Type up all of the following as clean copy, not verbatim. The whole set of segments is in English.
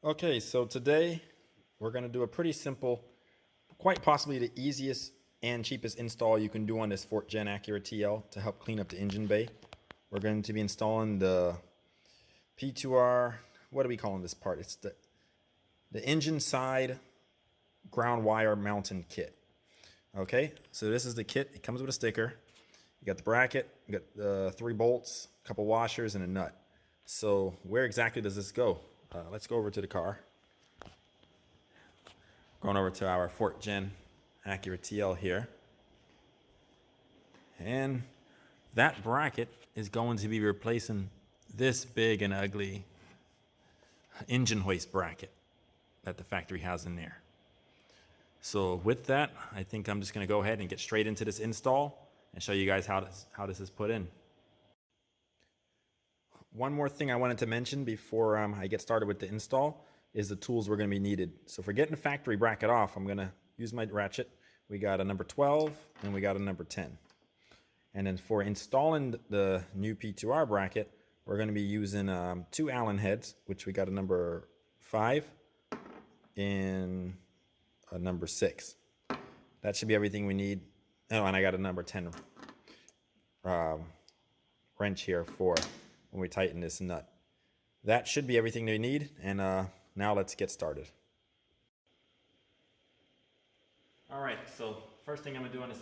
Okay, so today we're going to do a pretty simple, quite possibly the easiest and cheapest install you can do on this 4th Gen Acura TL to help clean up the engine bay. We're going to be installing the P2R, what are we calling this part? It's the engine side ground wire mounting kit. Okay, so this is the kit. It comes with a sticker. You got the bracket, you got the 3 bolts, a couple washers, and a nut. So where exactly does this go? Let's go over to the car. Going over to our 4th Gen Acura TL here. And that bracket is going to be replacing this big and ugly engine hoist bracket that the factory has in there. So with that, I think I'm just going to go ahead and get straight into this install and show you guys how this is put in. One more thing I wanted to mention before I get started with the install is the tools we're going to be needed. So for getting the factory bracket off, I'm going to use my ratchet. We got a number 12 and we got a number 10. And then for installing the new P2R bracket, we're going to be using 2 Allen heads, which we got a number 5 and a number 6. That should be everything we need. Oh, and I got a number 10 wrench here for when we tighten this nut. That should be everything they need, and now let's get started. All right, so first thing I'm gonna do on this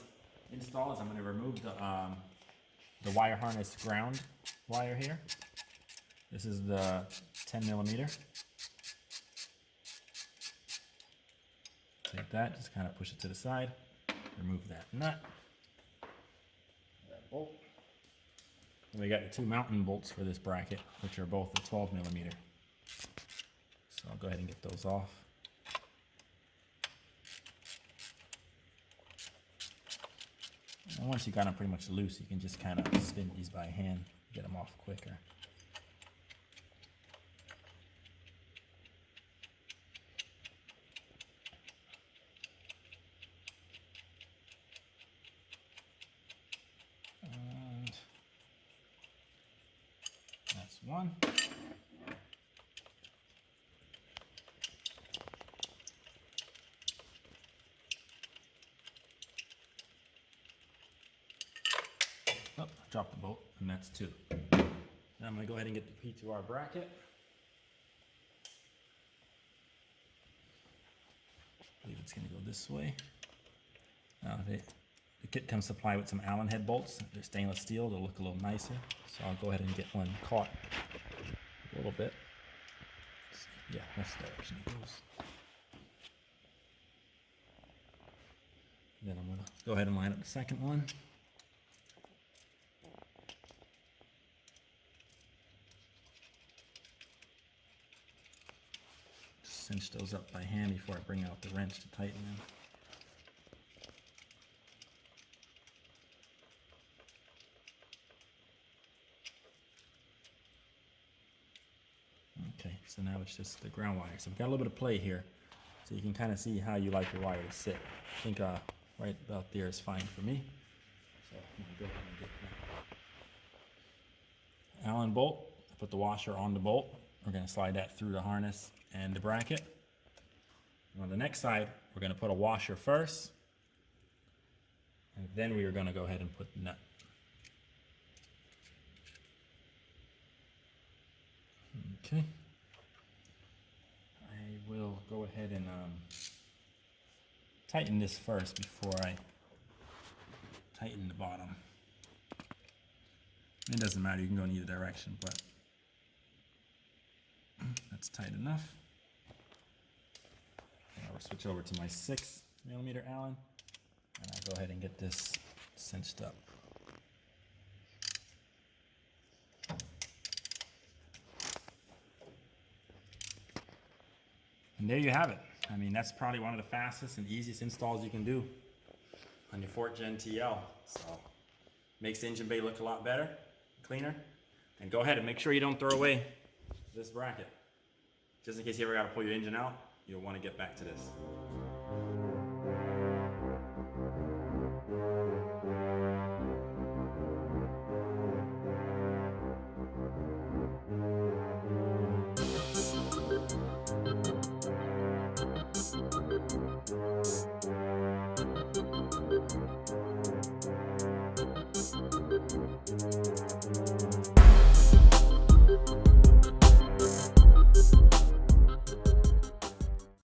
install is I'm gonna remove the wire harness ground wire here. This is the 10mm. Take that, just kind of push it to the side, remove that nut, that bolt. And we got the 2 mounting bolts for this bracket, which are both the 12mm. So I'll go ahead and get those off. And once you got them pretty much loose, you can just kind of spin these by hand, get them off quicker. And that's one. Oh, I dropped the bolt, and that's 2. Now I'm going to go ahead and get the P2R bracket. I believe it's going to go this way. Now the kit comes supplied with some Allen head bolts. They're stainless steel. They'll look a little nicer. So I'll go ahead and get one caught a little bit. Yeah, that's the direction it goes. Then I'm going to go ahead and line up the second one. Just cinch those up by hand before I bring out the wrench to tighten them. Okay, so now it's just the ground wire. So we've got a little bit of play here, so you can kind of see how you like your wire to sit. I think right about there is fine for me. So I'm going to go ahead and get that Allen bolt. Put the washer on the bolt. We're going to slide that through the harness and the bracket. And on the next side, we're going to put a washer first, and then we are going to go ahead and put the nut. Okay. I will go ahead and tighten this first before I tighten the bottom. It doesn't matter, you can go in either direction, but that's tight enough. And I'll switch over to my 6mm Allen, and I'll go ahead and get this cinched up. And there you have it. I mean, that's probably one of the fastest and easiest installs you can do on your 4th Gen TL. So, makes the engine bay look a lot better, cleaner. And go ahead and make sure you don't throw away this bracket. Just in case you ever got to pull your engine out, you'll want to get back to this.